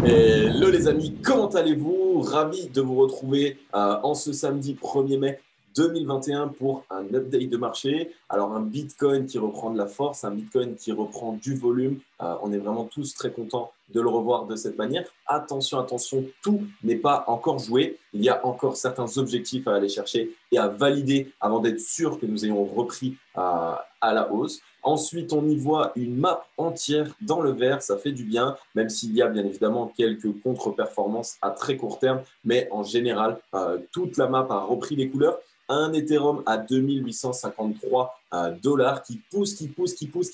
Hello les amis, comment allez-vous? Ravi de vous retrouver en ce samedi 1er mai 2021 pour un update de marché. Alors un Bitcoin qui reprend de la force, un Bitcoin qui reprend du volume. On est vraiment tous très contents de le revoir de cette manière. Attention, attention, tout n'est pas encore joué. Il y a encore certains objectifs à aller chercher et à valider avant d'être sûr que nous ayons repris à la hausse. Ensuite, on y voit une map entière dans le vert, ça fait du bien, même s'il y a bien évidemment quelques contre-performances à très court terme, mais en général, toute la map a repris les couleurs. Un Ethereum à 2853 dollars qui pousse, qui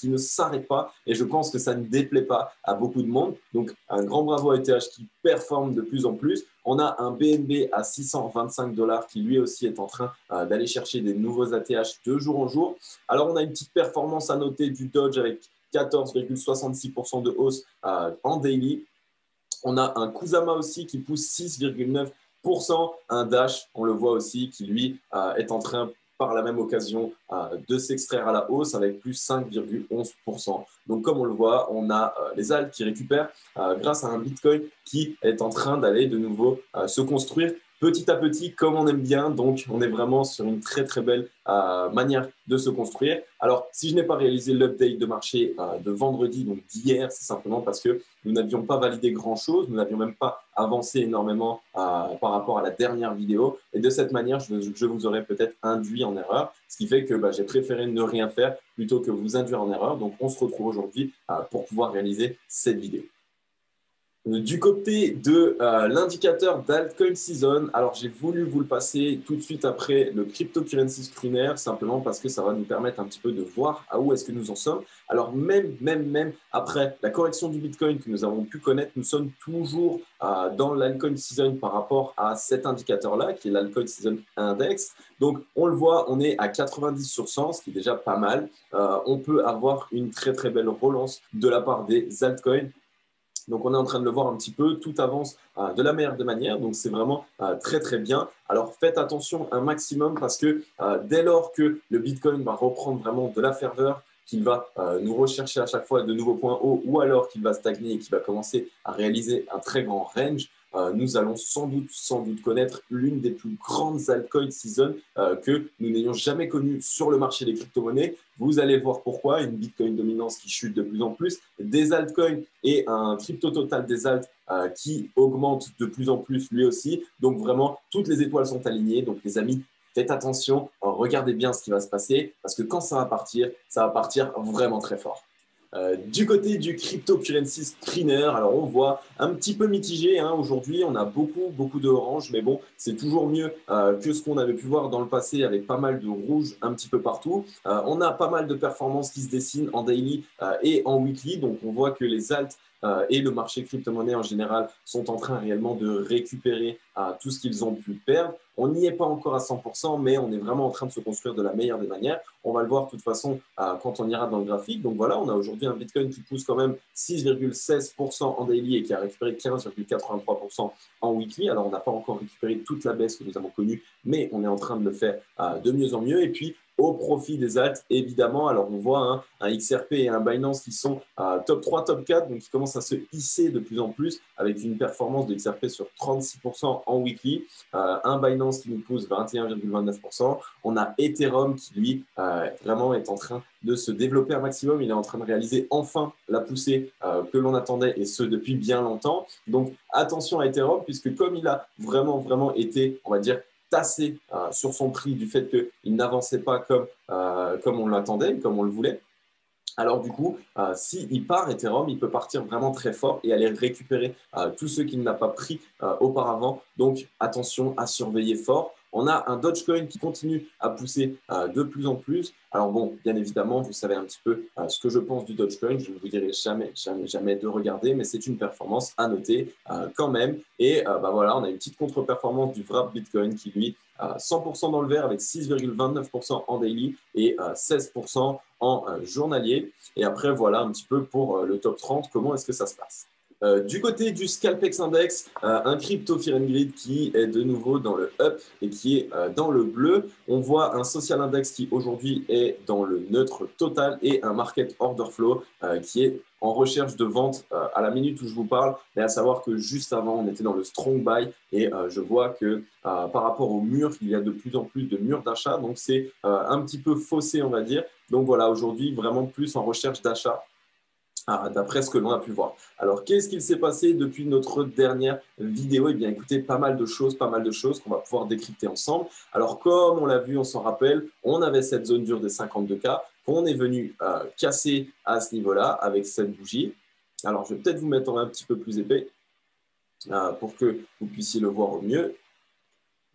ne s'arrête pas. Et je pense que ça ne déplaît pas à beaucoup de monde. Donc, un grand bravo à ETH qui performe de plus en plus. On a un BNB à 625 dollars qui lui aussi est en train d'aller chercher des nouveaux ATH de jour en jour. Alors, on a une petite performance à noter du Doge avec 14,66% de hausse en daily. On a un Kusama aussi qui pousse 6,9%, un Dash, on le voit aussi, qui lui est en train par la même occasion de s'extraire à la hausse avec plus 5,11%. Donc comme on le voit, on a les alts qui récupèrent grâce à un Bitcoin qui est en train d'aller de nouveau se construire petit à petit comme on aime bien. Donc on est vraiment sur une très très belle manière de se construire. Alors si je n'ai pas réalisé l'update de marché de vendredi, donc d'hier, c'est simplement parce que nous n'avions pas validé grand-chose, nous n'avions même pas avancé énormément par rapport à la dernière vidéo. Et de cette manière, je vous aurais peut-être induit en erreur, ce qui fait que j'ai préféré ne rien faire plutôt que vous induire en erreur. Donc, on se retrouve aujourd'hui pour pouvoir réaliser cette vidéo. Du côté de l'indicateur d'Altcoin Season, alors j'ai voulu vous le passer tout de suite après le Cryptocurrency Screener, simplement parce que ça va nous permettre un petit peu de voir à où est-ce que nous en sommes. Alors même après la correction du Bitcoin que nous avons pu connaître, nous sommes toujours dans l'Altcoin Season par rapport à cet indicateur-là, qui est l'Altcoin Season Index. Donc on le voit, on est à 90 sur 100, ce qui est déjà pas mal. On peut avoir une très très belle relance de la part des altcoins. Donc, on est en train de le voir un petit peu, tout avance de la meilleure des manières, donc c'est vraiment très très bien. Alors, faites attention un maximum parce que dès lors que le Bitcoin va reprendre vraiment de la ferveur, qu'il va nous rechercher à chaque fois de nouveaux points hauts ou alors qu'il va stagner et qu'il va commencer à réaliser un très grand range, nous allons sans doute connaître l'une des plus grandes altcoin season que nous n'ayons jamais connues sur le marché des crypto-monnaies. Vous allez voir pourquoi, une Bitcoin dominance qui chute de plus en plus, des altcoins et un crypto total des alts qui augmente de plus en plus lui aussi. Donc vraiment, toutes les étoiles sont alignées. Donc les amis, faites attention, regardez bien ce qui va se passer parce que quand ça va partir vraiment très fort. Du côté du cryptocurrency screener, alors on voit un petit peu mitigé aujourd'hui. On a beaucoup de orange, mais bon, c'est toujours mieux que ce qu'on avait pu voir dans le passé avec pas mal de rouge un petit peu partout. On a pas mal de performances qui se dessinent en daily et en weekly. Donc on voit que les alts et le marché crypto-monnaie en général sont en train réellement de récupérer tout ce qu'ils ont pu perdre. On n'y est pas encore à 100%, mais on est vraiment en train de se construire de la meilleure des manières. On va le voir de toute façon quand on ira dans le graphique. Donc voilà, on a aujourd'hui un Bitcoin qui pousse quand même 6,16% en daily et qui a récupéré 15,83% en weekly. Alors on n'a pas encore récupéré toute la baisse que nous avons connue, mais on est en train de le faire de mieux en mieux. Et puis, au profit des alts, évidemment. Alors, on voit un XRP et un Binance qui sont top 3, top 4, donc qui commencent à se hisser de plus en plus avec une performance de XRP sur 36% en weekly, un Binance qui nous pousse 21,29%. On a Ethereum qui, lui, vraiment est en train de se développer un maximum. Il est en train de réaliser enfin la poussée que l'on attendait et ce depuis bien longtemps. Donc, attention à Ethereum puisque comme il a vraiment été, on va dire, tassé sur son prix du fait qu'il n'avançait pas comme on l'attendait, comme on le voulait. Alors du coup, s'il part Ethereum, il peut partir vraiment très fort et aller récupérer tous ceux qu'il n'a pas pris auparavant. Donc attention à surveiller fort. On a un Dogecoin qui continue à pousser de plus en plus. Alors bon, bien évidemment, vous savez un petit peu ce que je pense du Dogecoin. Je ne vous dirai jamais de regarder, mais c'est une performance à noter quand même. Et voilà, on a une petite contre-performance du Wrap Bitcoin qui lui 100% dans le vert avec 6,29% en daily et 16% en journalier. Et après, voilà un petit peu pour le top 30, comment est-ce que ça se passe. Du côté du Scalpex Index, un crypto Fear and Greed qui est de nouveau dans le up et qui est dans le bleu. On voit un social index qui aujourd'hui est dans le neutre total et un market order flow qui est en recherche de vente à la minute où je vous parle. Mais à savoir que juste avant, on était dans le strong buy et je vois que par rapport au mur, il y a de plus en plus de murs d'achat. Donc, c'est un petit peu faussé, on va dire. Donc, voilà, aujourd'hui, vraiment plus en recherche d'achat. D'après ce que l'on a pu voir. Alors, qu'est-ce qu'il s'est passé depuis notre dernière vidéo? Eh bien, écoutez, pas mal de choses qu'on va pouvoir décrypter ensemble. Alors, comme on l'a vu, on s'en rappelle, on avait cette zone dure des 52K qu'on est venu casser à ce niveau-là avec cette bougie. Alors, je vais peut-être vous mettre un petit peu plus épais pour que vous puissiez le voir au mieux.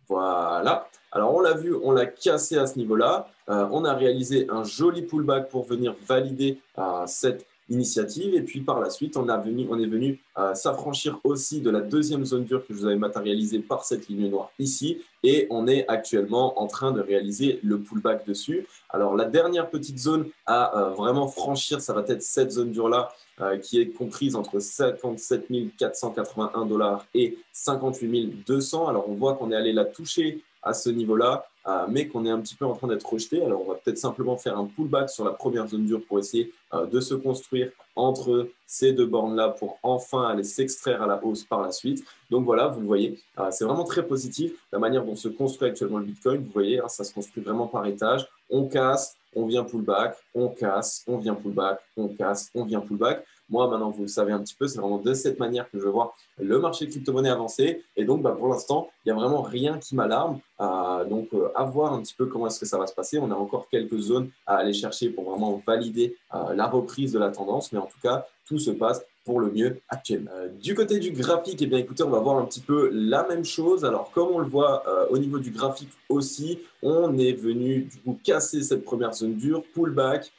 Voilà. Alors, on l'a vu, on l'a cassé à ce niveau-là. On a réalisé un joli pullback pour venir valider cette initiative. Et puis, par la suite, on est venu s'affranchir aussi de la deuxième zone dure que je vous avais matérialisée par cette ligne noire ici. Et on est actuellement en train de réaliser le pullback dessus. Alors, la dernière petite zone à vraiment franchir, ça va être cette zone dure-là qui est comprise entre 57 481 $ et 58 200. Alors, on voit qu'on est allé la toucher à ce niveau-là, mais qu'on est un petit peu en train d'être rejeté. Alors, on va peut-être simplement faire un pullback sur la première zone dure pour essayer de se construire entre ces deux bornes-là pour enfin aller s'extraire à la hausse par la suite. Donc voilà, vous le voyez, c'est vraiment très positif la manière dont se construit actuellement le Bitcoin. Vous voyez, ça se construit vraiment par étage. On casse, on vient pullback, on casse, on vient pullback, on casse, on vient pullback. Moi, maintenant, vous le savez un petit peu, c'est vraiment de cette manière que je vois le marché crypto-monnaie avancer. Et donc, pour l'instant, il n'y a vraiment rien qui m'alarme. Donc, à voir un petit peu comment est-ce que ça va se passer. On a encore quelques zones à aller chercher pour vraiment valider la reprise de la tendance. Mais en tout cas, tout se passe pour le mieux actuellement. Du côté du graphique, eh bien, écoutez, on va voir un petit peu la même chose. Alors, comme on le voit au niveau du graphique aussi, on est venu du coup casser cette première zone dure, pullback,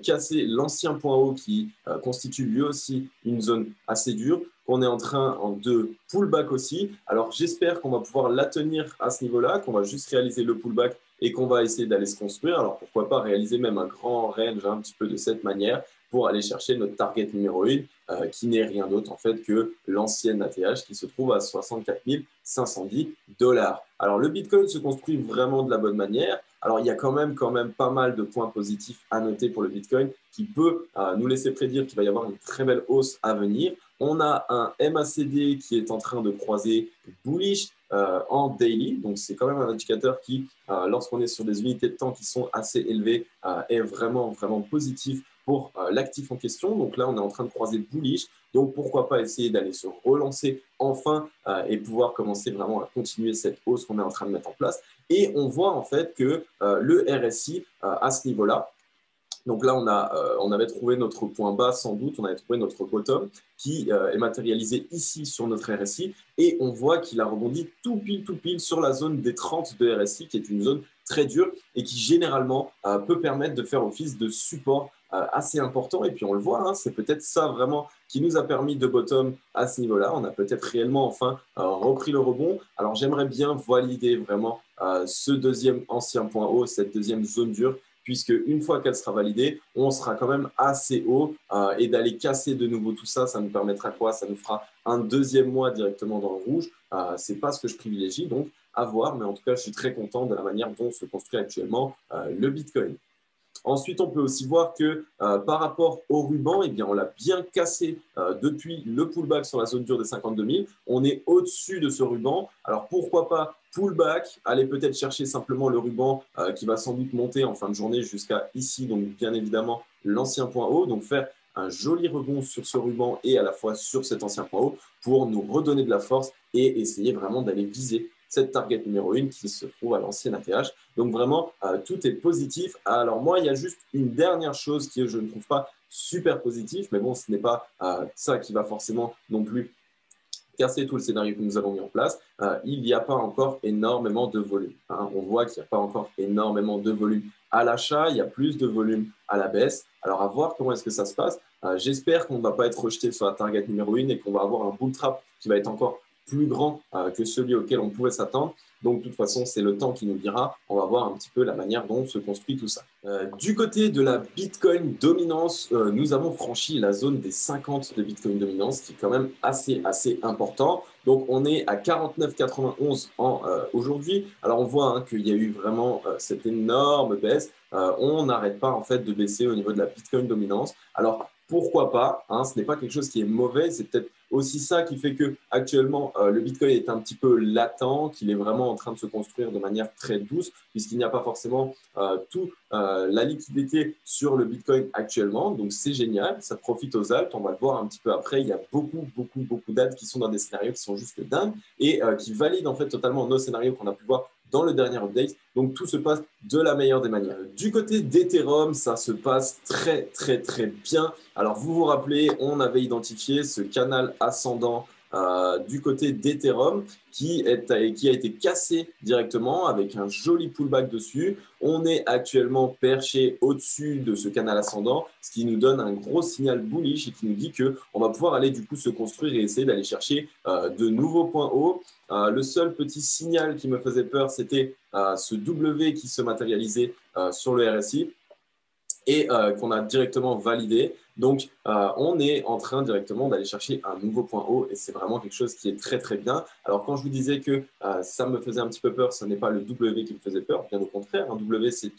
casser l'ancien point haut qui constitue lui aussi une zone assez dure, qu'on est en train de pullback aussi. Alors, j'espère qu'on va pouvoir la tenir à ce niveau-là, qu'on va juste réaliser le pullback et qu'on va essayer d'aller se construire. Alors, pourquoi pas réaliser même un grand range un petit peu de cette manière pour aller chercher notre target numéro 1, qui n'est rien d'autre en fait que l'ancienne ATH qui se trouve à 64 510 $. Alors, le Bitcoin se construit vraiment de la bonne manière. Alors, il y a quand même pas mal de points positifs à noter pour le Bitcoin qui peut nous laisser prédire qu'il va y avoir une très belle hausse à venir. On a un MACD qui est en train de croiser bullish en daily. Donc, c'est quand même un indicateur qui, lorsqu'on est sur des unités de temps qui sont assez élevées, est vraiment positif pour l'actif en question. Donc là, on est en train de croiser bullish. Donc, pourquoi pas essayer d'aller se relancer enfin et pouvoir commencer vraiment à continuer cette hausse qu'on est en train de mettre en place. Et on voit en fait que le RSI à ce niveau-là, donc là, on avait trouvé notre point bas sans doute, on avait trouvé notre bottom qui est matérialisé ici sur notre RSI et on voit qu'il a rebondi tout pile sur la zone des 30 de RSI qui est une zone très dure et qui généralement peut permettre de faire office de support assez important. Et puis on le voit, c'est peut-être ça vraiment qui nous a permis de bottom à ce niveau-là. On a peut-être réellement enfin repris le rebond. Alors j'aimerais bien valider vraiment ce deuxième ancien point haut, cette deuxième zone dure, puisque une fois qu'elle sera validée, on sera quand même assez haut et d'aller casser de nouveau tout ça, ça nous permettra quoi? Ça nous fera un deuxième mois directement dans le rouge. Ce n'est pas ce que je privilégie, donc à voir, mais en tout cas, je suis très content de la manière dont se construit actuellement le Bitcoin. Ensuite, on peut aussi voir que par rapport au ruban, eh bien, on l'a bien cassé depuis le pullback sur la zone dure des 52 000. On est au-dessus de ce ruban. Alors, pourquoi pas pullback, aller peut-être chercher simplement le ruban qui va sans doute monter en fin de journée jusqu'à ici, donc bien évidemment l'ancien point haut. Donc, faire un joli rebond sur ce ruban et à la fois sur cet ancien point haut pour nous redonner de la force et essayer vraiment d'aller viser cette target numéro 1 qui se trouve à l'ancienne ATH. Donc vraiment, tout est positif. Alors moi, il y a juste une dernière chose que je ne trouve pas super positif, mais bon, ce n'est pas ça qui va forcément non plus casser tout le scénario que nous avons mis en place. Il n'y a pas encore énormément de volume. On voit qu'il n'y a pas encore énormément de volume à l'achat, il y a plus de volume à la baisse. Alors à voir comment est-ce que ça se passe. J'espère qu'on ne va pas être rejeté sur la target numéro 1 et qu'on va avoir un bull trap qui va être encore plus grand que celui auquel on pouvait s'attendre. Donc, de toute façon, c'est le temps qui nous dira. On va voir un petit peu la manière dont se construit tout ça. Du côté de la Bitcoin dominance, nous avons franchi la zone des 50 de Bitcoin dominance, qui est quand même assez important. Donc, on est à 49,91 aujourd'hui. Alors, on voit qu'il y a eu vraiment cette énorme baisse. On n'arrête pas en fait de baisser au niveau de la Bitcoin dominance. Alors, pourquoi pas, hein, ce n'est pas quelque chose qui est mauvais, c'est peut-être aussi ça qui fait que actuellement le Bitcoin est un petit peu latent, qu'il est vraiment en train de se construire de manière très douce, puisqu'il n'y a pas forcément toute la liquidité sur le Bitcoin actuellement. Donc c'est génial, ça profite aux altes, on va le voir un petit peu après. Il y a beaucoup d'altes qui sont dans des scénarios qui sont juste dingues et qui valident en fait totalement nos scénarios qu'on a pu voir dans le dernier update. Donc, tout se passe de la meilleure des manières. Du côté d'Ethereum, ça se passe très bien. Alors, vous vous rappelez, on avait identifié ce canal ascendant du côté d'Ethereum qui a été cassé directement avec un joli pullback dessus. On est actuellement perché au-dessus de ce canal ascendant, ce qui nous donne un gros signal bullish et qui nous dit qu'on va pouvoir aller du coup se construire et essayer d'aller chercher de nouveaux points hauts. Le seul petit signal qui me faisait peur, c'était ce W qui se matérialisait sur le RSI et qu'on a directement validé. Donc, on est en train directement d'aller chercher un nouveau point haut et c'est vraiment quelque chose qui est très bien. Alors, quand je vous disais que ça me faisait un petit peu peur, ce n'est pas le W qui me faisait peur, bien au contraire. Un W, c'est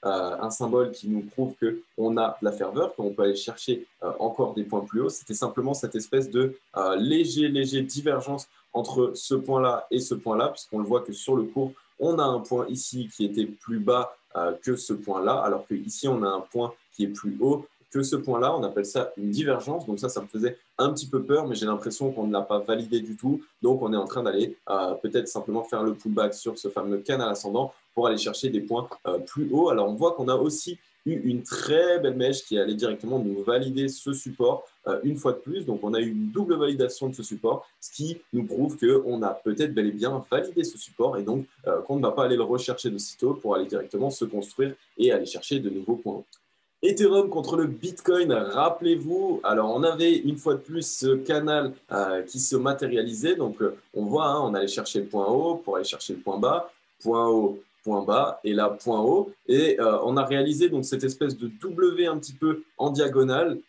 un symbole qui nous prouve qu'on a de la ferveur, qu'on peut aller chercher encore des points plus hauts. C'était simplement cette espèce de léger divergence entre ce point-là et ce point-là, puisqu'on le voit que sur le cours, on a un point ici qui était plus bas que ce point-là, alors qu'ici, on a un point qui est plus haut que ce point-là. On appelle ça une divergence. Donc ça me faisait un petit peu peur, mais j'ai l'impression qu'on ne l'a pas validé du tout. Donc, on est en train d'aller peut-être simplement faire le pullback sur ce fameux canal ascendant pour aller chercher des points plus hauts. Alors, on voit qu'on a aussi eu une très belle mèche qui est allée directement nous valider ce support une fois de plus. Donc, on a eu une double validation de ce support, ce qui nous prouve qu'on a peut-être bel et bien validé ce support et donc qu'on ne va pas aller le rechercher de sitôt pour aller directement se construire et aller chercher de nouveaux points hauts. Ethereum contre le Bitcoin, rappelez-vous, alors on avait une fois de plus ce canal qui se matérialisait. Donc, on voit, hein, on allait chercher le point haut pour aller chercher le point bas, point haut, point bas et là point haut et on a réalisé donc cette espèce de W un petit peu en diagonale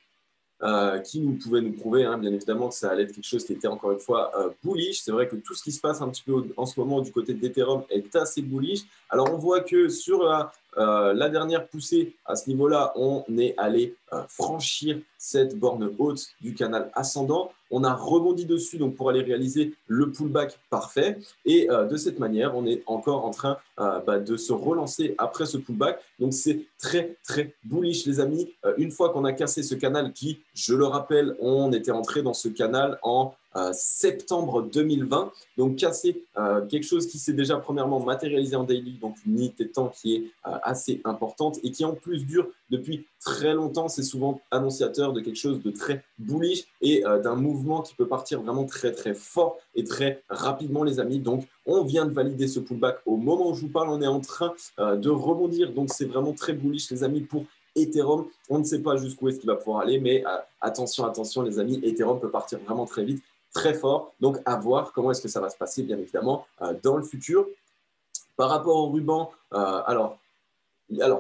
qui pouvait nous prouver hein, bien évidemment que ça allait être quelque chose qui était encore une fois bullish. C'est vrai que tout ce qui se passe un petit peu en ce moment du côté d'Ethereum est assez bullish. Alors on voit que sur la dernière poussée à ce niveau-là, on est allé franchir cette borne haute du canal ascendant. On a rebondi dessus donc pour aller réaliser le pullback parfait. Et de cette manière, on est encore en train de se relancer après ce pullback. Donc, c'est très bullish, les amis. Une fois qu'on a cassé ce canal qui, je le rappelle, on était entré dans ce canal en septembre 2020. Donc, casser quelque chose qui s'est déjà premièrement matérialisé en daily, donc une unité de temps qui est assez importante et qui en plus dure depuis très longtemps. C'est souvent annonciateur de quelque chose de très bullish et d'un mouvement qui peut partir vraiment très fort et très rapidement, les amis. Donc, on vient de valider ce pullback. Au moment où je vous parle, on est en train de rebondir. Donc, c'est vraiment très bullish, les amis, pour Ethereum. On ne sait pas jusqu'où est-ce qu'il va pouvoir aller, mais attention, les amis, Ethereum peut partir vraiment très vite, très fort. Donc, à voir comment est-ce que ça va se passer, bien évidemment, dans le futur. Par rapport au ruban, alors,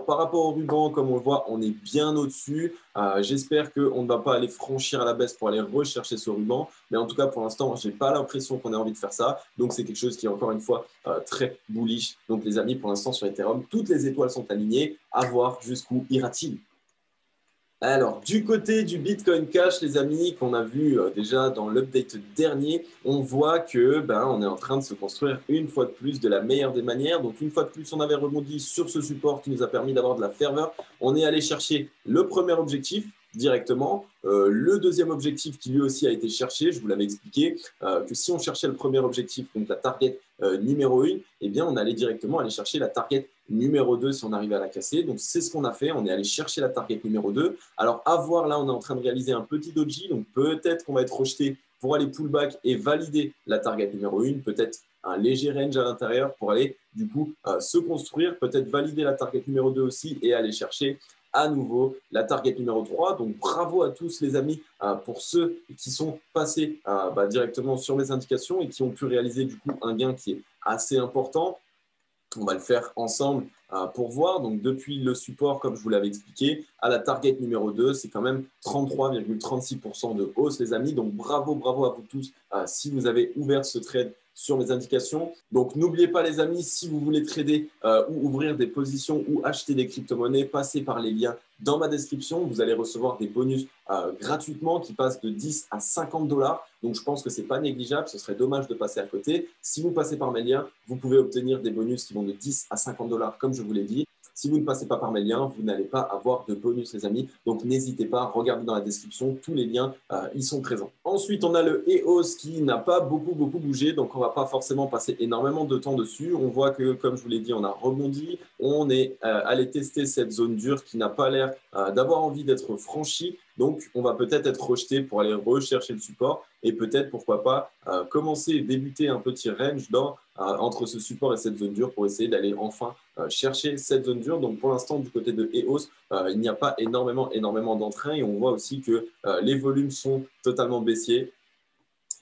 par rapport au ruban, comme on le voit, on est bien au-dessus. J'espère qu'on ne va pas aller franchir à la baisse pour aller rechercher ce ruban. Mais en tout cas, pour l'instant, je n'ai pas l'impression qu'on ait envie de faire ça. Donc, c'est quelque chose qui est encore une fois très bullish. Donc, les amis, pour l'instant, sur Ethereum, toutes les étoiles sont alignées. À voir jusqu'où ira-t-il. Alors, du côté du Bitcoin Cash, les amis, qu'on a vu déjà dans l'update dernier, on voit que on est en train de se construire une fois de plus de la meilleure des manières. Donc, une fois de plus, on avait rebondi sur ce support qui nous a permis d'avoir de la ferveur. On est allé chercher le premier objectif directement. Le deuxième objectif qui lui aussi a été cherché, je vous l'avais expliqué, que si on cherchait le premier objectif, donc la target numéro 1, eh bien, on allait directement aller chercher la target numéro 2 si on arrivait à la casser. Donc, c'est ce qu'on a fait. On est allé chercher la target numéro 2. Alors, à voir, là, on est en train de réaliser un petit doji. Donc, peut-être qu'on va être rejeté pour aller pullback et valider la target numéro 1. Peut-être un léger range à l'intérieur pour aller, du coup, se construire. Peut-être valider la target numéro 2 aussi et aller chercher à nouveau la target numéro 3. Donc, bravo à tous les amis pour ceux qui sont passés directement sur mes indications et qui ont pu réaliser du coup un gain qui est assez important. On va le faire ensemble pour voir. Donc, depuis le support, comme je vous l'avais expliqué, à la target numéro 2, c'est quand même 33,36% de hausse, les amis. Donc, bravo, bravo à vous tous si vous avez ouvert ce trade sur mes indications. Donc, n'oubliez pas, les amis, si vous voulez trader ou ouvrir des positions ou acheter des crypto-monnaies, passez par les liens dans ma description. Vous allez recevoir des bonus gratuitement qui passent de 10 à 50 dollars. Donc, je pense que ce n'est pas négligeable. Ce serait dommage de passer à côté. Si vous passez par mes liens, vous pouvez obtenir des bonus qui vont de 10 à 50 dollars, comme je vous l'ai dit. Si vous ne passez pas par mes liens, vous n'allez pas avoir de bonus, les amis. Donc, n'hésitez pas, regardez dans la description, tous les liens, ils sont présents. Ensuite, on a le EOS qui n'a pas beaucoup bougé. Donc, on ne va pas forcément passer énormément de temps dessus. On voit que, comme je vous l'ai dit, on a rebondi. On est allé tester cette zone dure qui n'a pas l'air d'avoir envie d'être franchie. Donc, on va peut-être être rejeté pour aller rechercher le support et peut-être, pourquoi pas, commencer et débuter un petit range entre ce support et cette zone dure pour essayer d'aller enfin chercher cette zone dure. Donc, pour l'instant, du côté de EOS, il n'y a pas énormément d'entrain et on voit aussi que les volumes sont totalement baissiers.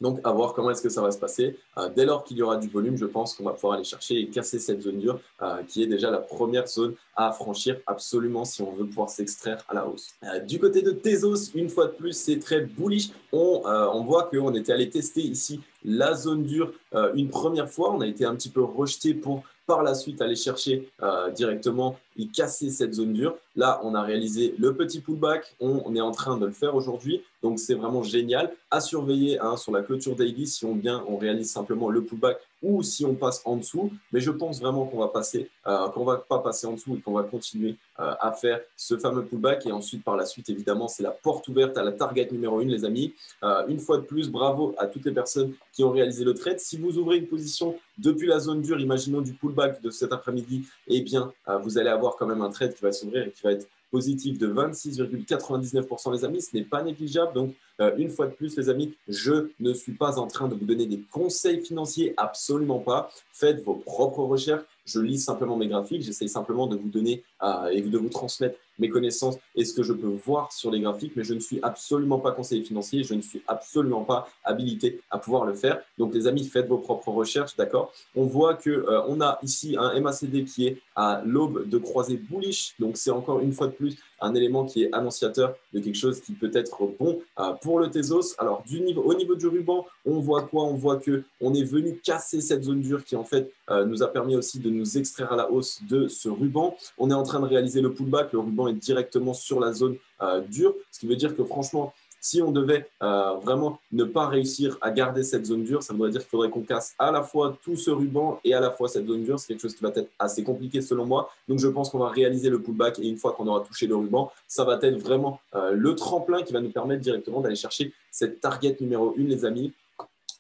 Donc, à voir comment est-ce que ça va se passer. Dès lors qu'il y aura du volume, je pense qu'on va pouvoir aller chercher et casser cette zone dure qui est déjà la première zone à franchir absolument si on veut pouvoir s'extraire à la hausse. Du côté de Tezos, une fois de plus, c'est très bullish. On voit qu'on était allé tester ici la zone dure une première fois. On a été un petit peu rejeté pour par la suite aller chercher directement et casser cette zone dure. Là, on a réalisé le petit pullback. On est en train de le faire aujourd'hui. Donc, c'est vraiment génial. À surveiller sur la clôture daily si on réalise simplement le pullback ou si on passe en dessous. Mais je pense vraiment qu'on va passer, qu'on ne va pas passer en dessous et qu'on va continuer à faire ce fameux pullback. Et ensuite, par la suite, évidemment, c'est la porte ouverte à la target numéro 1, les amis. Une fois de plus, bravo à toutes les personnes qui ont réalisé le trade. Si vous ouvrez une position depuis la zone dure, imaginons du pullback de cet après-midi, eh bien, vous allez avoir quand même un trade qui va s'ouvrir et qui va être positif de 26,99%, les amis. Ce n'est pas négligeable. Donc, une fois de plus, les amis, je ne suis pas en train de vous donner des conseils financiers, absolument pas. Faites vos propres recherches. Je lis simplement mes graphiques. J'essaye simplement de vous donner et de vous transmettre mes connaissances et ce que je peux voir sur les graphiques, mais je ne suis absolument pas conseiller financier, je ne suis absolument pas habilité à pouvoir le faire. Donc, les amis, faites vos propres recherches, d'accord? On voit qu'on a ici un MACD qui est à l'aube de croisée bullish. Donc, c'est encore une fois de plus un élément qui est annonciateur de quelque chose qui peut être bon pour le Tezos. Alors, au niveau du ruban, on voit quoi? On voit qu'on est venu casser cette zone dure qui, en fait, nous a permis aussi de nous extraire à la hausse de ce ruban. On est en train de réaliser le pullback. Le ruban est directement sur la zone dure, ce qui veut dire que, franchement, si on devait vraiment ne pas réussir à garder cette zone dure, ça voudrait dire qu'il faudrait qu'on casse à la fois tout ce ruban et à la fois cette zone dure. C'est quelque chose qui va être assez compliqué selon moi. Donc, je pense qu'on va réaliser le pullback et une fois qu'on aura touché le ruban, ça va être vraiment le tremplin qui va nous permettre directement d'aller chercher cette target numéro 1, les amis.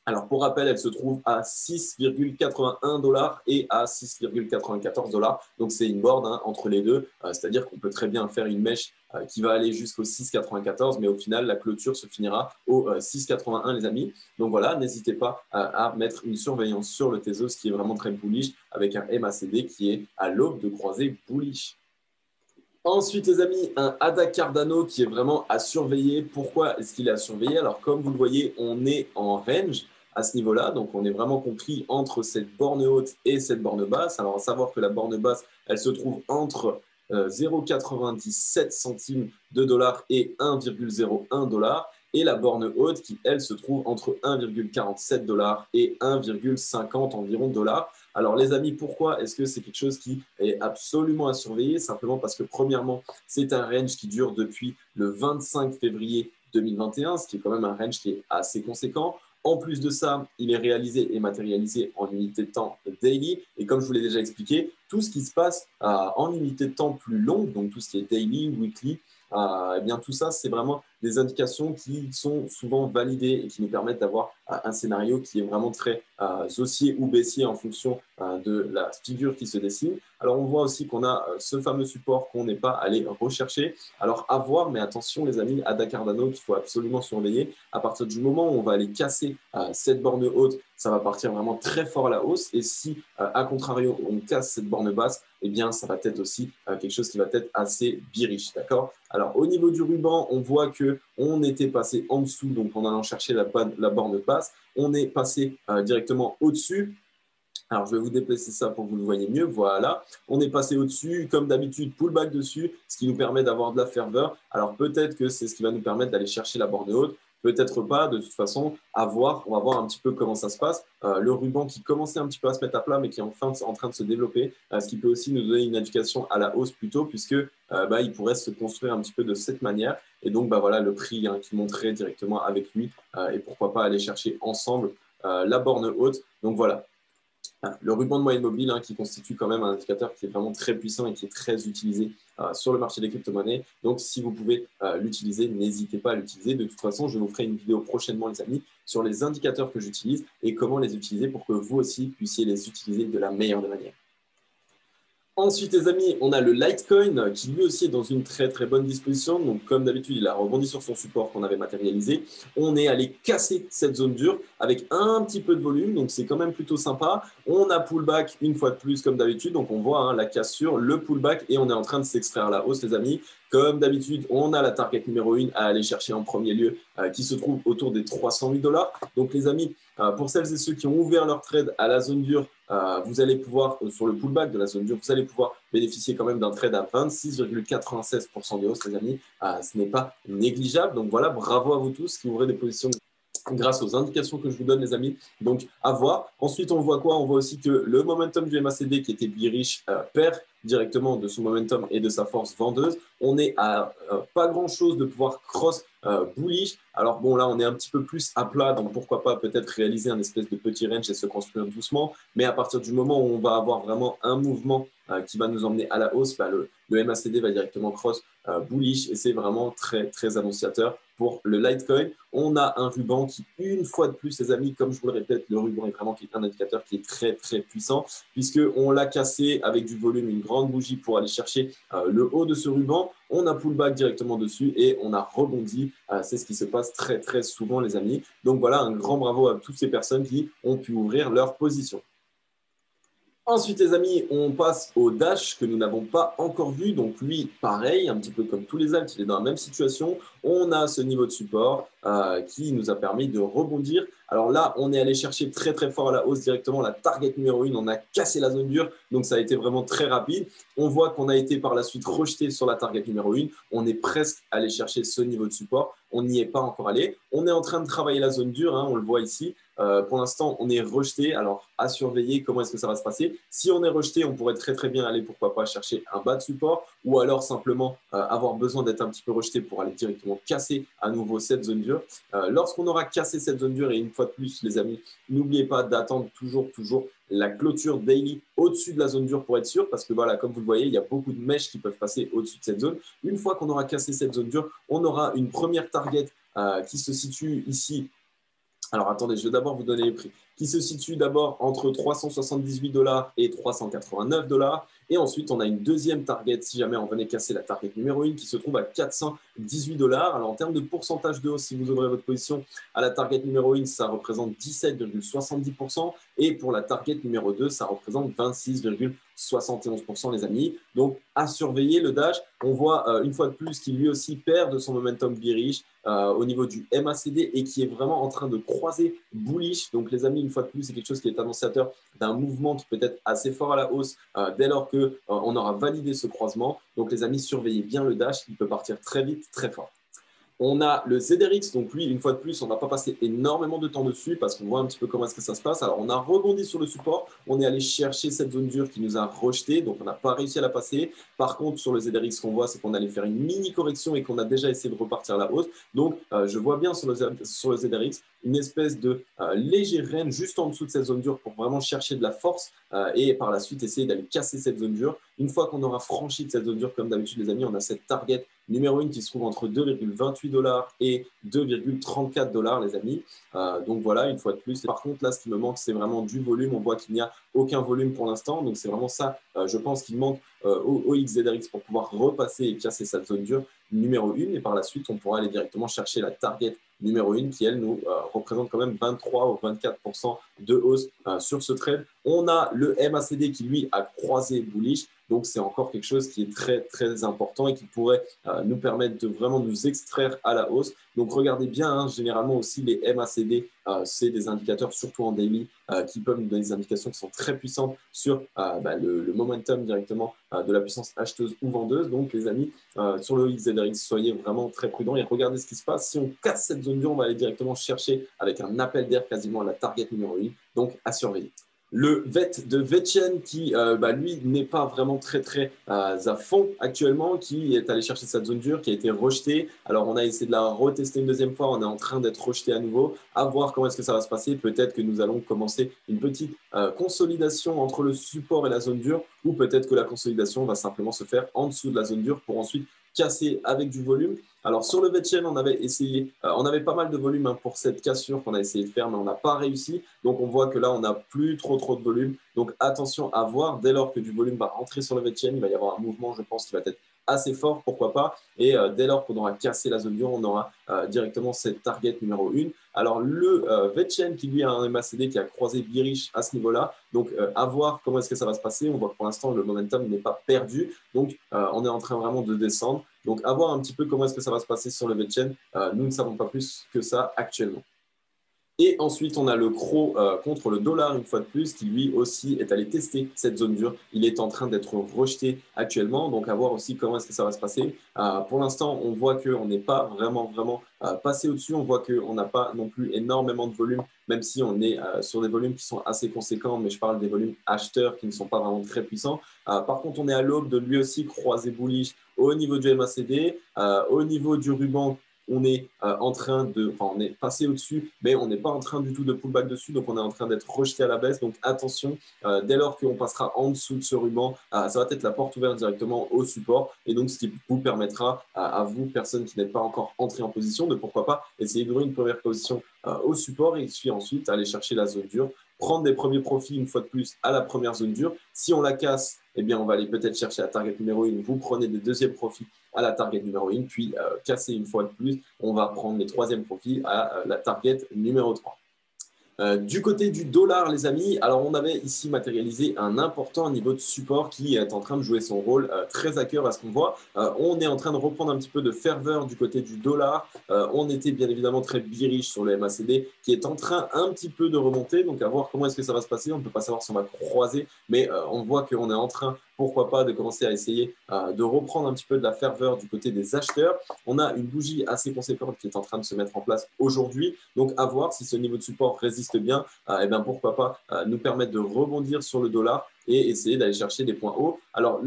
Alors, pour rappel, elle se trouve à 6,81 dollars et à 6,94 dollars. Donc, c'est une board entre les deux. C'est-à-dire qu'on peut très bien faire une mèche qui va aller jusqu'au 6,94, mais au final, la clôture se finira au 6,81, les amis. Donc, voilà, n'hésitez pas à mettre une surveillance sur le Tezos qui est vraiment très bullish avec un MACD qui est à l'aube de croisée bullish. Ensuite, les amis, un ADA Cardano qui est vraiment à surveiller. Pourquoi est-ce qu'il est à surveiller? Alors, comme vous le voyez, on est en range à ce niveau-là. Donc, on est vraiment compris entre cette borne haute et cette borne basse. Alors, à savoir que la borne basse, elle se trouve entre 0,97 centimes de dollars et 1,01 dollar. Et la borne haute qui, elle, se trouve entre 1,47 dollars et 1,50 environ dollars. Alors, les amis, pourquoi est-ce que c'est quelque chose qui est absolument à surveiller? Simplement parce que, premièrement, c'est un range qui dure depuis le 25 février 2021, ce qui est quand même un range qui est assez conséquent. En plus de ça, il est réalisé et matérialisé en unité de temps daily. Et comme je vous l'ai déjà expliqué, tout ce qui se passe en unité de temps plus longue, donc tout ce qui est daily, weekly, eh bien tout ça, c'est vraiment des indications qui sont souvent validées et qui nous permettent d'avoir un scénario qui est vraiment très haussier ou baissier en fonction de la figure qui se dessine. Alors, on voit aussi qu'on a ce fameux support qu'on n'est pas allé rechercher. Alors, à voir, mais attention les amis, à Cardano qu'il faut absolument surveiller. À partir du moment où on va aller casser cette borne haute, ça va partir vraiment très fort à la hausse. Et si, à contrario, on casse cette borne basse, eh bien, ça va être aussi quelque chose qui va être assez bearish, d'accord? Alors, au niveau du ruban, on voit qu'on était passé en dessous, donc en allant chercher la borne basse, on est passé directement au-dessus. Alors, je vais vous déplacer ça pour que vous le voyez mieux. Voilà, on est passé au-dessus, comme d'habitude, pullback dessus, ce qui nous permet d'avoir de la ferveur. Alors, peut-être que c'est ce qui va nous permettre d'aller chercher la borne haute. Peut-être pas, de toute façon, à voir. On va voir un petit peu comment ça se passe. Le ruban qui commençait un petit peu à se mettre à plat, mais qui est enfin en train de se développer, ce qui peut aussi nous donner une indication à la hausse plutôt, puisque il pourrait se construire un petit peu de cette manière. Et donc, voilà, le prix qui monterait directement avec lui. Et pourquoi pas aller chercher ensemble la borne haute. Donc, voilà. Le ruban de moyenne mobile qui constitue quand même un indicateur qui est vraiment très puissant et qui est très utilisé sur le marché des crypto-monnaies. Donc, si vous pouvez l'utiliser, n'hésitez pas à l'utiliser. De toute façon, je vous ferai une vidéo prochainement, les amis, sur les indicateurs que j'utilise et comment les utiliser pour que vous aussi puissiez les utiliser de la meilleure des manières. Ensuite, les amis, on a le Litecoin qui lui aussi est dans une très très bonne disposition. Donc, comme d'habitude, il a rebondi sur son support qu'on avait matérialisé. On est allé casser cette zone dure avec un petit peu de volume. Donc, c'est quand même plutôt sympa. On a pullback une fois de plus comme d'habitude. Donc, on voit la cassure, le pullback et on est en train de s'extraire à la hausse, les amis. Comme d'habitude, on a la target numéro 1 à aller chercher en premier lieu qui se trouve autour des 308 $. Donc, les amis, pour celles et ceux qui ont ouvert leur trade à la zone dure, vous allez pouvoir, sur le pullback de la zone dure, vous allez pouvoir bénéficier quand même d'un trade à 26,96% de hausse, les amis. Ce n'est pas négligeable. Donc voilà, bravo à vous tous qui ouvrez des positions grâce aux indications que je vous donne, les amis. Donc, à voir. Ensuite, on voit quoi? On voit aussi que le momentum du MACD qui était bearish perd directement de son momentum et de sa force vendeuse. On est à pas grand-chose de pouvoir cross bullish. Alors bon, là, on est un petit peu plus à plat, donc pourquoi pas peut-être réaliser un espèce de petit range et se construire doucement. Mais à partir du moment où on va avoir vraiment un mouvement qui va nous emmener à la hausse, le MACD va directement cross bullish et c'est vraiment très, très annonciateur pour le Litecoin. On a un ruban qui, une fois de plus, les amis, comme je vous le répète, le ruban est vraiment un indicateur qui est très, très puissant puisqu'on l'a cassé avec du volume, une grande bougie pour aller chercher le haut de ce ruban. On a pullback directement dessus et on a rebondi. C'est ce qui se passe très, très souvent, les amis. Donc voilà, un grand bravo à toutes ces personnes qui ont pu ouvrir leur position. Ensuite, les amis, on passe au Dash que nous n'avons pas encore vu. Donc, lui, pareil, un petit peu comme tous les alts, il est dans la même situation. On a ce niveau de support qui nous a permis de rebondir. Alors là, on est allé chercher très, très fort à la hausse directement la target numéro 1. On a cassé la zone dure. Donc, ça a été vraiment très rapide. On voit qu'on a été par la suite rejeté sur la target numéro 1. On est presque allé chercher ce niveau de support. On n'y est pas encore allé. On est en train de travailler la zone dure. On le voit ici. Pour l'instant, on est rejeté. Alors, à surveiller comment est-ce que ça va se passer. Si on est rejeté, on pourrait très très bien aller, pourquoi pas, chercher un bas de support ou alors simplement avoir besoin d'être un petit peu rejeté pour aller directement casser à nouveau cette zone dure. Lorsqu'on aura cassé cette zone dure, et une fois de plus, les amis, n'oubliez pas d'attendre toujours la clôture daily au-dessus de la zone dure pour être sûr, parce que voilà, comme vous le voyez, il y a beaucoup de mèches qui peuvent passer au-dessus de cette zone. Une fois qu'on aura cassé cette zone dure, on aura une première target qui se situe ici. Alors attendez, je vais d'abord vous donner les prix. Qui se situe d'abord entre 378 $ et 389 $. Et ensuite, on a une deuxième target, si jamais on venait casser la target numéro 1, qui se trouve à 418 $. Alors en termes de pourcentage de hausse, si vous ouvrez votre position à la target numéro 1, ça représente 17,70%. Et pour la target numéro 2, ça représente 26,71%, les amis. Donc à surveiller le Dash. On voit une fois de plus qu'il lui aussi perd de son momentum bearish au niveau du MACD et qui est vraiment en train de croiser bullish. Donc les amis, une fois de plus, c'est quelque chose qui est annonciateur d'un mouvement qui peut être assez fort à la hausse dès lors qu'on aura validé ce croisement. Donc les amis, surveillez bien le Dash, il peut partir très vite, très fort. On a le ZRX, donc lui, une fois de plus, on ne va pas passer énormément de temps dessus parce qu'on voit un petit peu comment est-ce que ça se passe. Alors, on a rebondi sur le support, on est allé chercher cette zone dure qui nous a rejeté, donc on n'a pas réussi à la passer. Par contre, sur le ZRX, ce qu'on voit, c'est qu'on allait faire une mini correction et qu'on a déjà essayé de repartir à la hausse. Donc, je vois bien sur le ZRX une espèce de léger range juste en dessous de cette zone dure pour vraiment chercher de la force et par la suite essayer d'aller casser cette zone dure. Une fois qu'on aura franchi de cette zone dure, comme d'habitude, les amis, on a cette target numéro 1 qui se trouve entre 2,28 $ et 2,34 $, les amis. Donc voilà, une fois de plus. Par contre, là, ce qui me manque, c'est vraiment du volume. On voit qu'il n'y a aucun volume pour l'instant. Donc c'est vraiment ça, je pense, qu'il manque au XZRX pour pouvoir repasser et casser cette zone dure numéro 1. Et par la suite, on pourra aller directement chercher la target numéro 1 qui, elle, nous représente quand même 23 ou 24% de hausse sur ce trade. On a le MACD qui, lui, a croisé bullish. Donc, c'est encore quelque chose qui est très, très important et qui pourrait nous permettre de vraiment nous extraire à la hausse. Donc, regardez bien, hein, généralement aussi, les MACD, c'est des indicateurs, surtout en daily, qui peuvent nous donner des indications qui sont très puissantes sur le momentum directement de la puissance acheteuse ou vendeuse. Donc, les amis, sur le XZRX, soyez vraiment très prudents et regardez ce qui se passe. Si on casse cette zone dure, on va aller directement chercher avec un appel d'air quasiment à la target numéro 1. Donc, à surveiller. Le VET de Vetchen qui, lui, n'est pas vraiment très à fond actuellement, qui est allé chercher cette zone dure, qui a été rejetée. Alors, on a essayé de la retester une deuxième fois. On est en train d'être rejeté à nouveau. À voir comment est-ce que ça va se passer. Peut-être que nous allons commencer une petite consolidation entre le support et la zone dure, ou peut-être que la consolidation va simplement se faire en dessous de la zone dure pour ensuite casser avec du volume. Alors, sur le Vetchen, on avait essayé, on avait pas mal de volume pour cette cassure qu'on a essayé de faire, mais on n'a pas réussi. Donc, on voit que là, on n'a plus trop de volume. Donc, attention à voir. Dès lors que du volume va rentrer sur le Vetchen, il va y avoir un mouvement, je pense, qui va être assez fort, pourquoi pas. Et dès lors qu'on aura cassé la zone dure, on aura directement cette target numéro 1. Alors, le Vetchen qui, lui, a un MACD qui a croisé bearish à ce niveau-là. Donc, à voir comment est-ce que ça va se passer. On voit que pour l'instant, le momentum n'est pas perdu. Donc, on est en train vraiment de descendre. Donc, à voir un petit peu comment est-ce que ça va se passer sur le Vetchen. Nous ne savons pas plus que ça actuellement. Et ensuite, on a le CRO contre le dollar, une fois de plus, qui lui aussi est allé tester cette zone dure. Il est en train d'être rejeté actuellement. Donc, à voir aussi comment est-ce que ça va se passer. Pour l'instant, on voit qu'on n'est pas vraiment passé au-dessus. On voit qu'on n'a pas non plus énormément de volume, même si on est sur des volumes qui sont assez conséquents. Mais je parle des volumes acheteurs qui ne sont pas vraiment très puissants. Par contre, on est à l'aube de lui aussi croiser bullish au niveau du MACD, au niveau du ruban. On est on est passé au-dessus, mais on n'est pas en train du tout de pullback dessus, donc on est en train d'être rejeté à la baisse. Donc attention, dès lors qu'on passera en dessous de ce ruban, ça va être la porte ouverte directement au support, et donc ce qui vous permettra à vous, personnes qui n'êtes pas encore entrées en position, de pourquoi pas essayer d'ouvrir une première position au support et puis ensuite aller chercher la zone dure, prendre des premiers profits une fois de plus à la première zone dure. Si on la casse, eh bien, on va aller peut-être chercher la target numéro 1. Vous prenez des deuxièmes profits à la target numéro 1, puis casser une fois de plus, on va prendre les troisièmes profits à la target numéro 3. Du côté du dollar, les amis, alors on avait ici matérialisé un important niveau de support qui est en train de jouer son rôle très à cœur à ce qu'on voit. On est en train de reprendre un petit peu de ferveur du côté du dollar. On était bien évidemment très bearish sur le MACD qui est en train un petit peu de remonter. Donc à voir comment est-ce que ça va se passer. On ne peut pas savoir si on va croiser, mais on voit qu'on est en train, pourquoi pas, de commencer à essayer de reprendre un petit peu de la ferveur du côté des acheteurs. On a une bougie assez conséquente qui est en train de se mettre en place aujourd'hui. Donc à voir si ce niveau de support résiste bien, et bien pourquoi pas nous permettre de rebondir sur le dollar et essayer d'aller chercher des points hauts. Alors,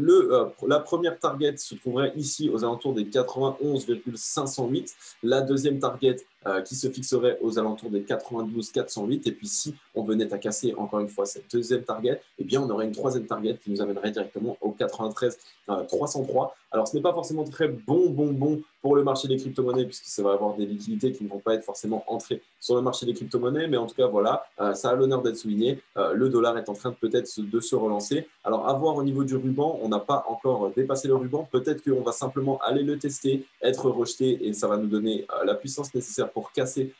la première target se trouverait ici aux alentours des 91,508. La deuxième target qui se fixerait aux alentours des 92,408. Et puis, si on venait à casser encore une fois cette deuxième target, eh bien, on aurait une troisième target qui nous amènerait directement au 93,303. Alors, ce n'est pas forcément très bon pour le marché des crypto-monnaies puisque ça va avoir des liquidités qui ne vont pas être forcément entrées sur le marché des crypto-monnaies. Mais en tout cas, voilà, ça a l'honneur d'être souligné. Le dollar est en train peut-être de se relancer. Alors, à voir au niveau du ruban, on n'a pas encore dépassé le ruban. Peut-être qu'on va simplement aller le tester, être rejeté et ça va nous donner la puissance nécessaire pour casser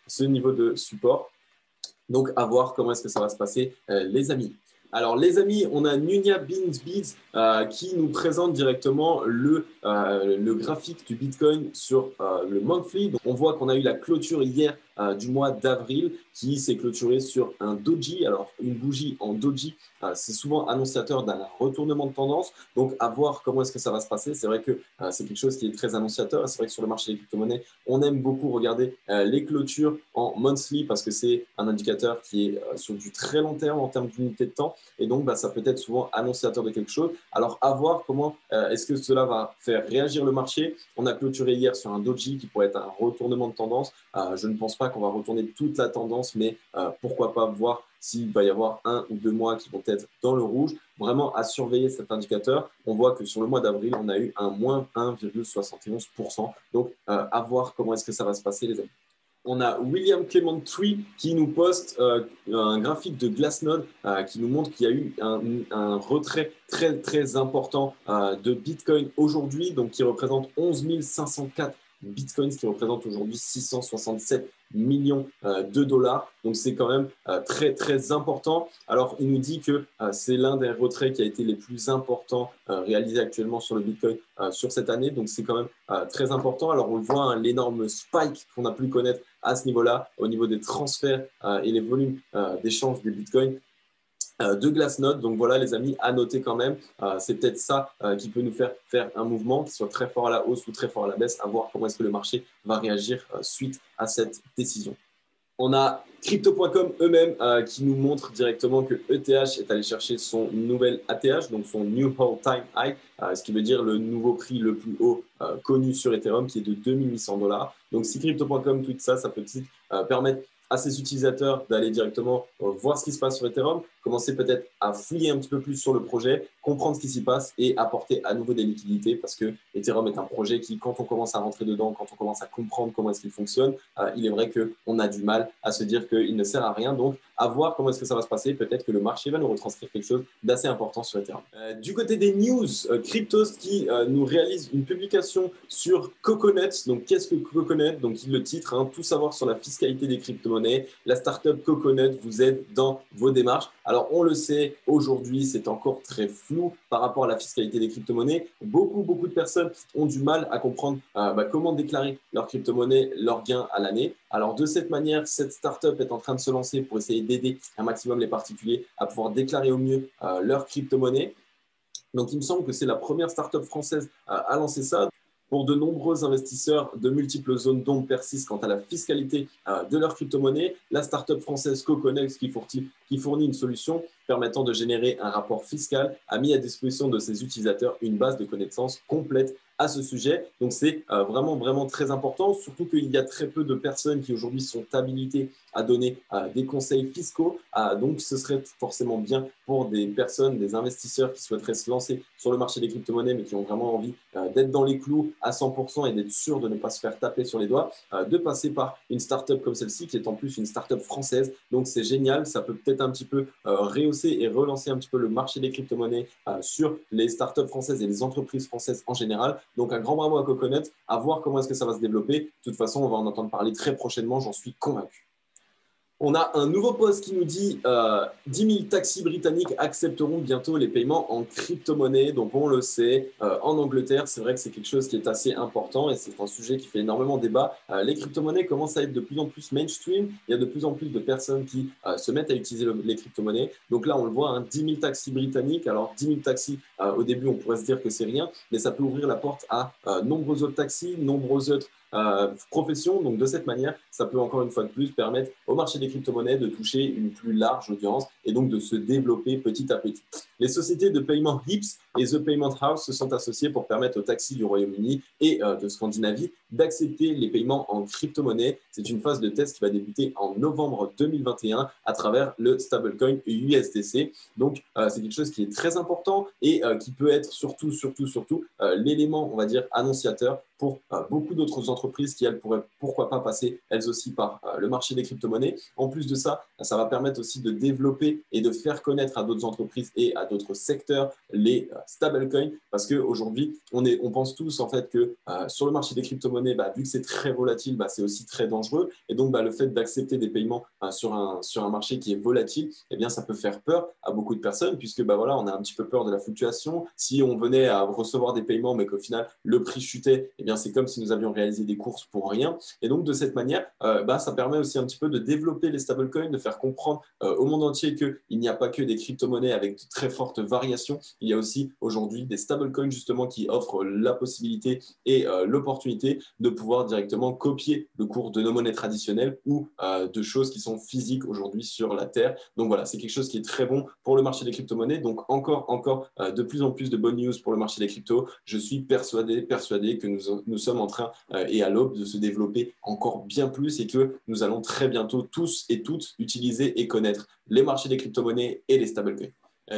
ce niveau de support. Donc, à voir comment est-ce que ça va se passer, les amis. Alors, les amis, on a Nunia Beans qui nous présente directement le graphique du Bitcoin sur le monthly. Donc, on voit qu'on a eu la clôture hier du mois d'avril qui s'est clôturée sur un doji. Alors, une bougie en doji, c'est souvent annonciateur d'un retournement de tendance. Donc, à voir comment est-ce que ça va se passer. C'est vrai que c'est quelque chose qui est très annonciateur. C'est vrai que sur le marché des crypto-monnaies, on aime beaucoup regarder les clôtures en monthly parce que c'est un indicateur qui est sur du très long terme en termes d'unité de temps. Et donc, ça peut être souvent annonciateur de quelque chose. Alors, à voir comment est-ce que cela va faire réagir le marché. On a clôturé hier sur un doji qui pourrait être un retournement de tendance. Je ne pense pas pas qu'on va retourner toute la tendance, mais pourquoi pas voir s'il va y avoir 1 ou 2 mois qui vont être dans le rouge. Vraiment à surveiller cet indicateur. On voit que sur le mois d'avril, on a eu un moins 1,71%. Donc, à voir comment est-ce que ça va se passer, les amis. On a William Clement Tree qui nous poste un graphique de Glassnode qui nous montre qu'il y a eu un retrait très, très important de Bitcoin aujourd'hui, donc qui représente 11 504 Bitcoins, qui représente aujourd'hui 667 millions de dollars. Donc, c'est quand même très, très important. Alors, il nous dit que c'est l'un des retraits qui a été les plus importants réalisés actuellement sur le Bitcoin sur cette année. Donc, c'est quand même très important. Alors, on le voit, l'énorme spike qu'on a pu connaître à ce niveau-là, au niveau des transferts et les volumes d'échange des Bitcoins de Glassnode. Donc voilà, les amis, à noter quand même. C'est peut-être ça qui peut nous faire un mouvement qui soit très fort à la hausse ou très fort à la baisse, à voir comment est-ce que le marché va réagir suite à cette décision. On a Crypto.com eux-mêmes qui nous montrent directement que ETH est allé chercher son nouvel ATH, donc son New All-Time High, ce qui veut dire le nouveau prix le plus haut connu sur Ethereum, qui est de 2800 $. Donc si Crypto.com tweet ça, ça peut permettre à ses utilisateurs d'aller directement voir ce qui se passe sur Ethereum, commencer peut-être à fouiller un petit peu plus sur le projet, comprendre ce qui s'y passe et apporter à nouveau des liquidités parce que Ethereum est un projet qui, quand on commence à rentrer dedans, quand on commence à comprendre comment est-ce qu'il fonctionne, il est vrai qu'on a du mal à se dire qu'il ne sert à rien. Donc, à voir comment est-ce que ça va se passer. Peut-être que le marché va nous retranscrire quelque chose d'assez important sur Ethereum. Du côté des news, Cryptost qui nous réalise une publication sur Coconut. Donc, qu'est-ce que Coconut? Donc, il le titre, tout savoir sur la fiscalité des crypto-monnaies. La startup Coconut vous aide dans vos démarches. Alors, on le sait, aujourd'hui, c'est encore très flou par rapport à la fiscalité des crypto-monnaies. Beaucoup de personnes ont du mal à comprendre comment déclarer leur crypto-monnaie, leurs gains à l'année. Alors, de cette manière, cette startup est en train de se lancer pour essayer d'aider un maximum les particuliers à pouvoir déclarer au mieux leur crypto-monnaie. Donc, il me semble que c'est la première startup française à lancer ça. Pour de nombreux investisseurs de multiples zones d'ombre persistent quant à la fiscalité de leur crypto-monnaie, la startup française Coconex qui fournit une solution permettant de générer un rapport fiscal a mis à disposition de ses utilisateurs une base de connaissances complète à ce sujet. Donc, c'est vraiment très important, surtout qu'il y a très peu de personnes qui aujourd'hui sont habilitées à donner des conseils fiscaux. Donc, ce serait forcément bien pour des personnes, des investisseurs qui souhaiteraient se lancer sur le marché des crypto-monnaies, mais qui ont vraiment envie d'être dans les clous à 100% et d'être sûr de ne pas se faire taper sur les doigts, de passer par une startup comme celle-ci, qui est en plus une startup française. Donc, c'est génial. Ça peut peut-être un petit peu rehausser et relancer un petit peu le marché des crypto-monnaies sur les startups françaises et les entreprises françaises en général. Donc, un grand bravo à Coconut, à voir comment est-ce que ça va se développer. De toute façon, on va en entendre parler très prochainement, j'en suis convaincu. On a un nouveau post qui nous dit 10 000 taxis britanniques accepteront bientôt les paiements en crypto-monnaie. Donc, on le sait, en Angleterre, c'est vrai que c'est quelque chose qui est assez important et c'est un sujet qui fait énormément débat. Les crypto-monnaies commencent à être de plus en plus mainstream. Il y a de plus en plus de personnes qui se mettent à utiliser les crypto-monnaies. Donc là, on le voit, 10 000 taxis britanniques. Alors, 10 000 taxis, au début, on pourrait se dire que c'est rien, mais ça peut ouvrir la porte à nombreux autres taxis, nombreux autres profession. Donc, de cette manière, ça peut encore une fois de plus permettre au marché des crypto-monnaies de toucher une plus large audience et donc de se développer petit à petit. Les sociétés de paiement HIPS et The Payment House se sont associées pour permettre aux taxis du Royaume-Uni et de Scandinavie d'accepter les paiements en crypto-monnaie. C'est une phase de test qui va débuter en novembre 2021 à travers le stablecoin USDC. Donc, c'est quelque chose qui est très important et qui peut être surtout l'élément, on va dire, annonciateur pour beaucoup d'autres entreprises qui, elles, pourraient pourquoi pas passer, elles aussi, par le marché des crypto-monnaies. En plus de ça, ça va permettre aussi de développer et de faire connaître à d'autres entreprises et à d'autres secteurs les stablecoins, parce qu'aujourd'hui, on pense tous en fait que sur le marché des crypto-monnaies, vu que c'est très volatile, c'est aussi très dangereux. Et donc, le fait d'accepter des paiements sur un marché qui est volatile, eh bien, ça peut faire peur à beaucoup de personnes, puisque voilà, on a un petit peu peur de la fluctuation. Si on venait à recevoir des paiements, mais qu'au final, le prix chutait, eh bien, c'est comme si nous avions réalisé des courses pour rien. Et donc, de cette manière, ça permet aussi un petit peu de développer les stablecoins, de faire comprendre au monde entier qu'il n'y a pas que des crypto-monnaies avec de très fortes variations. Il y a aussi aussi aujourd'hui des stablecoins justement qui offrent la possibilité et l'opportunité de pouvoir directement copier le cours de nos monnaies traditionnelles ou de choses qui sont physiques aujourd'hui sur la Terre. Donc voilà, c'est quelque chose qui est très bon pour le marché des crypto-monnaies. Donc encore de plus en plus de bonnes news pour le marché des cryptos. Je suis persuadé que nous sommes en train et à l'aube de se développer encore bien plus et que nous allons très bientôt tous et toutes utiliser et connaître les marchés des crypto-monnaies et les stablecoins.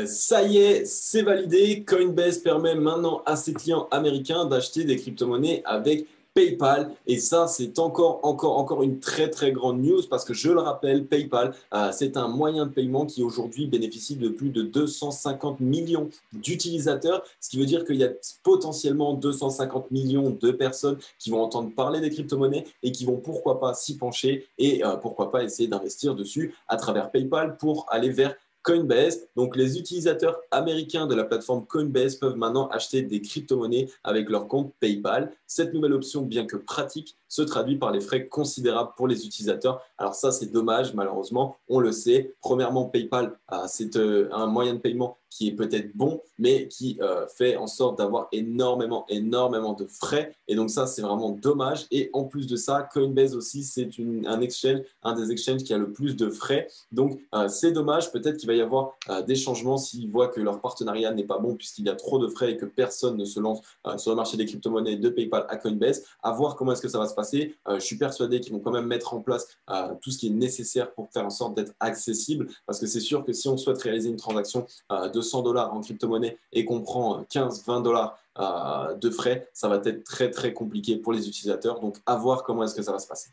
Ça y est, c'est validé. Coinbase permet maintenant à ses clients américains d'acheter des crypto-monnaies avec PayPal. Et ça, c'est encore une très grande news parce que je le rappelle, PayPal, c'est un moyen de paiement qui aujourd'hui bénéficie de plus de 250 millions d'utilisateurs, ce qui veut dire qu'il y a potentiellement 250 millions de personnes qui vont entendre parler des crypto-monnaies et qui vont pourquoi pas s'y pencher et pourquoi pas essayer d'investir dessus à travers PayPal pour aller vers Coinbase. Donc, les utilisateurs américains de la plateforme Coinbase peuvent maintenant acheter des crypto-monnaies avec leur compte PayPal. Cette nouvelle option, bien que pratique, se traduit par les frais considérables pour les utilisateurs. Alors ça, c'est dommage, malheureusement, on le sait. Premièrement, PayPal, c'est un moyen de paiement qui est peut-être bon, mais qui fait en sorte d'avoir énormément de frais. Et donc ça, c'est vraiment dommage. Et en plus de ça, Coinbase aussi, c'est un des exchanges qui a le plus de frais. Donc c'est dommage. Peut-être qu'il va y avoir des changements s'ils voient que leur partenariat n'est pas bon puisqu'il y a trop de frais et que personne ne se lance sur le marché des crypto-monnaies de PayPal à Coinbase. À voir comment est-ce que ça va se passer. Je suis persuadé qu'ils vont quand même mettre en place tout ce qui est nécessaire pour faire en sorte d'être accessible. Parce que c'est sûr que si on souhaite réaliser une transaction de $100 en crypto-monnaie et qu'on prend 15-20 $ de frais, ça va être très compliqué pour les utilisateurs. Donc, à voir comment est-ce que ça va se passer.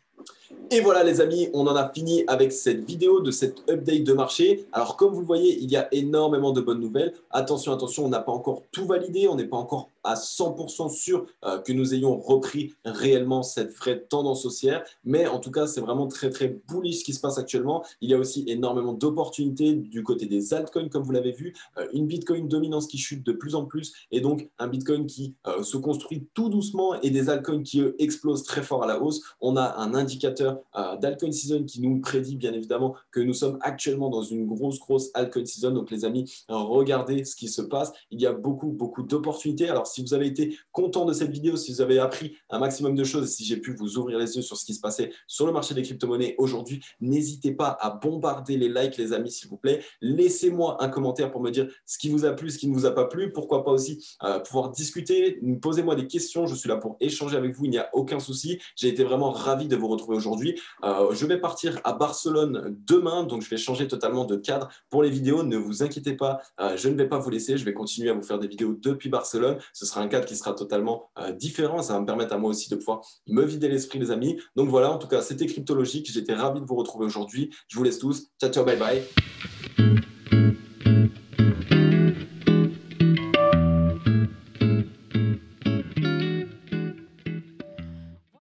Et voilà les amis, on en a fini avec cette vidéo de cette update de marché. Alors comme vous le voyez, il y a énormément de bonnes nouvelles. Attention, on n'a pas encore tout validé, on n'est pas encore à 100% sûr que nous ayons repris réellement cette vraie tendance haussière. Mais en tout cas, c'est vraiment très bullish ce qui se passe actuellement. Il y a aussi énormément d'opportunités du côté des altcoins comme vous l'avez vu. Une Bitcoin dominance qui chute de plus en plus et donc un Bitcoin qui se construit tout doucement et des altcoins qui explosent très fort à la hausse. On a un indicateur d'altcoin season qui nous prédit bien évidemment que nous sommes actuellement dans une grosse altcoin season. Donc les amis, regardez ce qui se passe. Il y a beaucoup d'opportunités. Alors si vous avez été content de cette vidéo, si vous avez appris un maximum de choses, si j'ai pu vous ouvrir les yeux sur ce qui se passait sur le marché des crypto-monnaies aujourd'hui, n'hésitez pas à bombarder les likes les amis s'il vous plaît. Laissez-moi un commentaire pour me dire ce qui vous a plu, ce qui ne vous a pas plu. Pourquoi pas aussi pouvoir discuter, posez-moi des questions. Je suis là pour échanger avec vous, il n'y a aucun souci. J'ai été vraiment ravi de vous retrouver aujourd'hui. Je vais partir à Barcelone demain, donc je vais changer totalement de cadre pour les vidéos. Ne vous inquiétez pas, je ne vais pas vous laisser. Je vais continuer à vous faire des vidéos depuis Barcelone. Ce sera un cadre qui sera totalement différent. Ça va me permettre à moi aussi de pouvoir me vider l'esprit, les amis. Donc voilà, en tout cas, c'était Cryptologique. J'étais ravi de vous retrouver aujourd'hui. Je vous laisse tous. Ciao, bye bye.